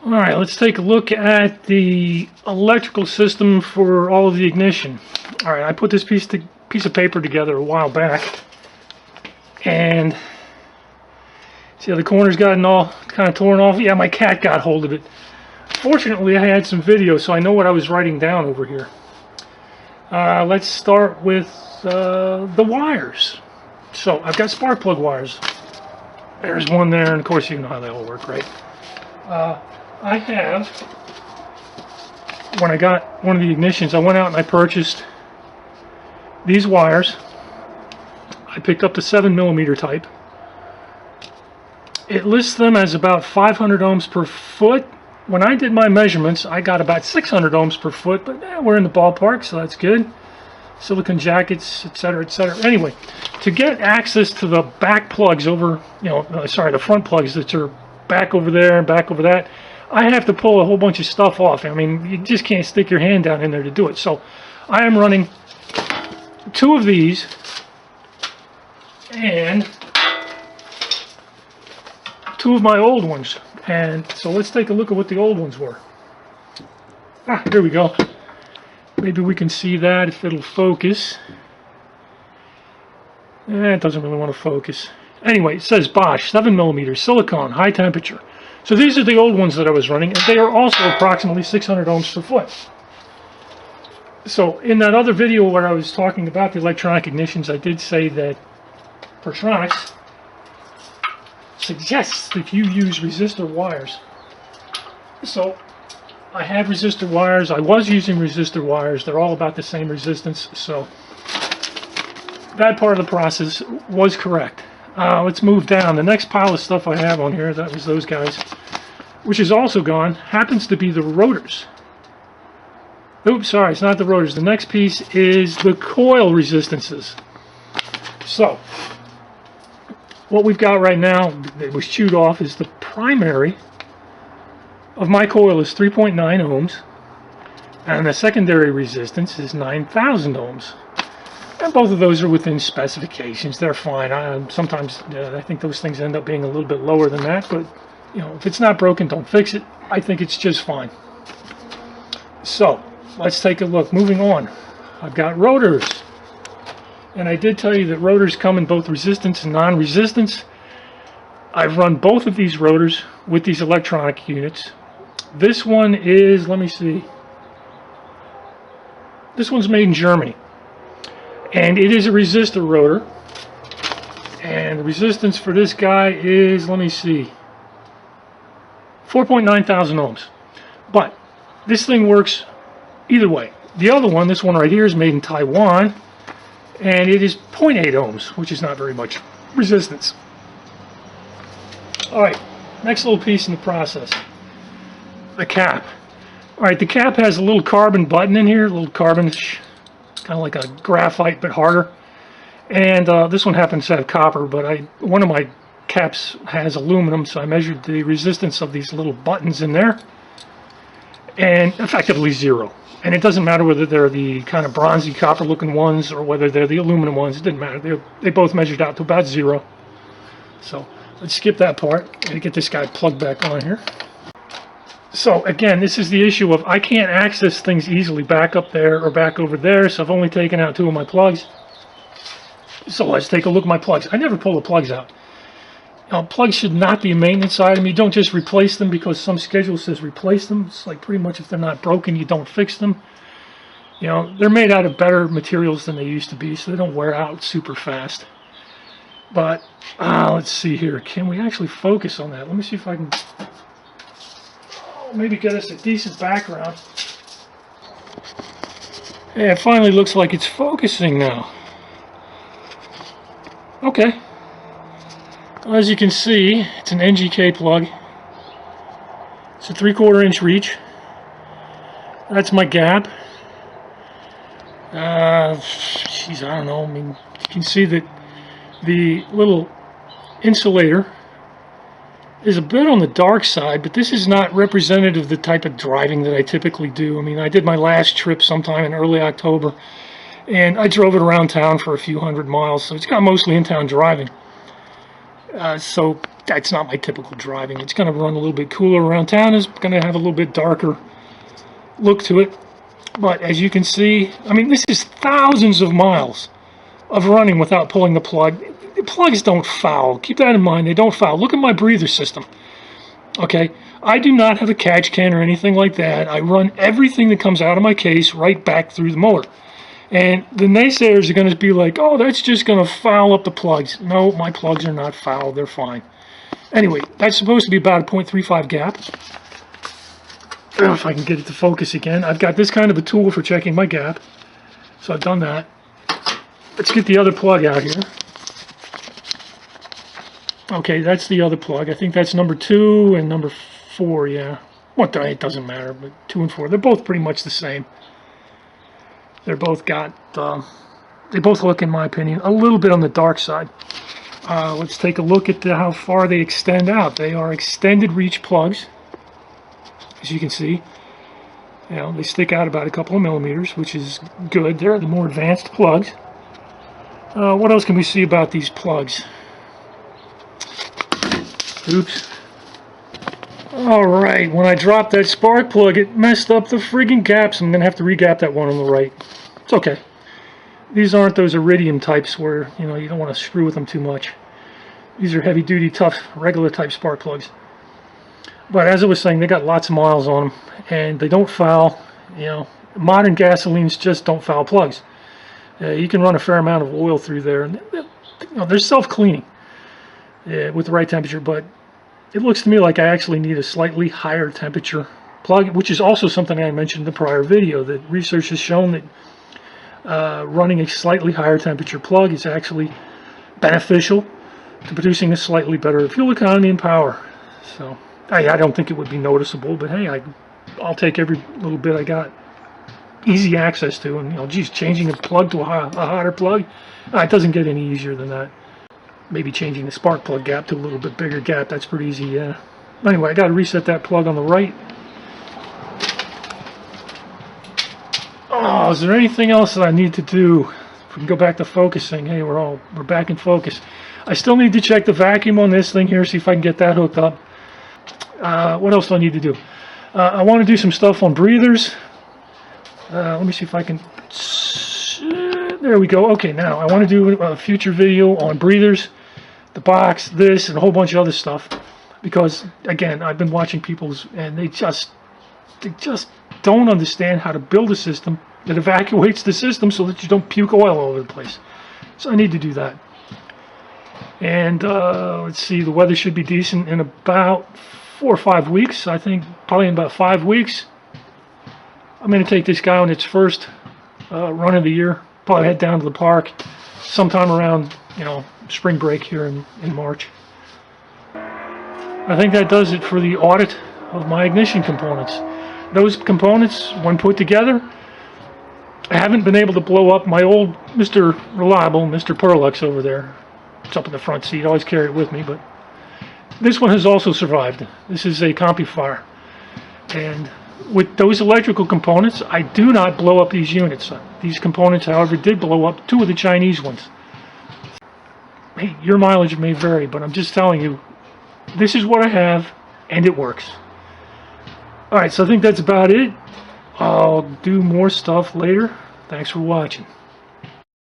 Alright, let's take a look at the electrical system for all of the ignition. Alright, I put this piece of paper together a while back, and see how the corner's gotten all kind of torn off? Yeah, my cat got hold of it. Fortunately, I had some video, so I know what I was writing down over here. Let's start with the wires. So, I've got spark plug wires. There's one there, and of course you know how they all work, right? I have, when I got one of the ignitions, I went out and I purchased these wires. I picked up the 7mm type. It lists them as about 500 ohms per foot. When I did my measurements, I got about 600 ohms per foot, but we're in the ballpark, so that's good. Silicon jackets, etc., etc. Anyway, to get access to the back plugs over, the front plugs that are back over there and back over that, I have to pull a whole bunch of stuff off. I mean, you just can't stick your hand down in there to do it. So I am running 2 of these and 2 of my old ones. And so let's take a look at what the old ones were. Here we go. Maybe we can see that if it'll focus. It doesn't really want to focus. Anyway, it says Bosch, 7mm, silicon, high temperature. So these are the old ones that I was running, and they are also approximately 600 ohms per foot. So in that other video where I was talking about the electronic ignitions, I did say that Pertronics suggests that you use resistor wires. So I have resistor wires. I was using resistor wires. They're all about the same resistance, so that part of the process was correct. Let's move down. The next pile of stuff I have on here, that was those guys, which is also gone, happens to be the rotors. Oops, sorry, it's not the rotors. The next piece is the coil resistances. So, what we've got right now that was chewed off is the primary of my coil is 3.9 ohms, and the secondary resistance is 9,000 ohms. And both of those are within specifications. They're fine. Sometimes I think those things end up being a little bit lower than that, but if it's not broken, don't fix it. I think it's just fine. So let's take a look. Moving on, I've got rotors, and I did tell you that rotors come in both resistance and non-resistance. I've run both of these rotors with these electronic units. This one is, let me see, this one's made in Germany. And it is a resistor rotor, and the resistance for this guy is, let me see, 4.9 thousand ohms. But this thing works either way. The other one, this one right here, is made in Taiwan, and it is 0.8 ohms, which is not very much resistance. Alright, next little piece in the process, the cap. Alright, the cap has a little carbon button in here, a little carbon, kind of like a graphite but harder, and this one happens to have copper, but one of my caps has aluminum, so I measured the resistance of these little buttons in there, and effectively 0. And it doesn't matter whether they're the kind of bronzy copper looking ones or whether they're the aluminum ones. It didn't matter. They both measured out to about 0. So let's skip that part and get this guy plugged back on here. So again, this is the issue of I can't access things easily back up there or back over there, so I've only taken out 2 of my plugs. So let's take a look at my plugs. I never pull the plugs out. Plugs should not be a maintenance item. You don't just replace them because some schedule says replace them. It's like pretty much if they're not broken, you don't fix them. They're made out of better materials than they used to be, so they don't wear out super fast. But let's see here. Can we actually focus on that? Let me see if I can maybe get us a decent background. Yeah, it finally looks like it's focusing now. Okay. Well, as you can see, it's an NGK plug. It's a 3/4 inch reach. That's my gap. Geez, I don't know. I mean, you can see that the little insulator is a bit on the dark side, but this is not representative of the type of driving that I typically do. I mean, I did my last trip sometime in early October, and I drove it around town for a few hundred miles, so it's got mostly in-town driving. So that's not my typical driving. It's going to run a little bit cooler around town. It's going to have a little bit darker look to it. But as you can see, I mean, this is thousands of miles of running without pulling the plug. The plugs don't foul. Keep that in mind. They don't foul. Look at my breather system. Okay, I do not have a catch can or anything like that. I run everything that comes out of my case right back through the motor. And the naysayers are going to be like, oh, that's just going to foul up the plugs. No, my plugs are not foul. They're fine. Anyway, that's supposed to be about a 0.35 gap. If I can get it to focus again. I've got this kind of a tool for checking my gap. So I've done that. Let's get the other plug out here. Okay, that's the other plug. I think that's number 2 and number 4, yeah. What the, it doesn't matter, but 2 and 4, they're both pretty much the same. They're both got, they both look, in my opinion, a little bit on the dark side. Let's take a look at how far they extend out. They are extended reach plugs, as you can see. You know, they stick out about a couple of millimeters, which is good. They're the more advanced plugs. What else can we see about these plugs? Oops. Alright, when I dropped that spark plug, it messed up the friggin' gaps. I'm going to have to re-gap that one on the right. It's okay. These aren't those iridium types where, you know, you don't want to screw with them too much. These are heavy-duty, tough, regular type spark plugs. But as I was saying, they got lots of miles on them, and they don't foul. You know, modern gasolines just don't foul plugs. You can run a fair amount of oil through there, and they're self-cleaning. With the right temperature, but it looks to me like I actually need a slightly higher temperature plug, which is also something I mentioned in the prior video, that research has shown that running a slightly higher temperature plug is actually beneficial to producing a slightly better fuel economy and power. So I don't think it would be noticeable, but hey, I'll take every little bit I got easy access to, and, you know, geez, changing a plug to a hotter plug, it doesn't get any easier than that. Maybe changing the spark plug gap to a little bit bigger gap, that's pretty easy, yeah. Anyway, I got to reset that plug on the right. Oh, is there anything else that I need to do? If we can go back to focusing. Hey, we're back in focus. I still need to check the vacuum on this thing here, see if I can get that hooked up. What else do I need to do? I want to do some stuff on breathers. Let me see if I can... There we go. Okay, now I want to do a future video on breathers, the box, this, and a whole bunch of other stuff, because again, I've been watching people's, and they just don't understand how to build a system that evacuates the system so that you don't puke oil all over the place. So I need to do that. And let's see, the weather should be decent in about 4 or 5 weeks. I think probably in about 5 weeks. I'm going to take this guy on its first run of the year. Probably head down to the park sometime around, you know, spring break here in March. I think that does it for the audit of my ignition components. Those components, when put together, I haven't been able to blow up my old Mr. Reliable, Mr. Perlux over there. It's up in the front seat. I always carry it with me, but this one has also survived. This is a CompuFire. And with those electrical components, I do not blow up these units. These components, however, did blow up 2 of the Chinese ones. Hey, your mileage may vary, but I'm just telling you, this is what I have, and it works. Alright, so I think that's about it. I'll do more stuff later. Thanks for watching.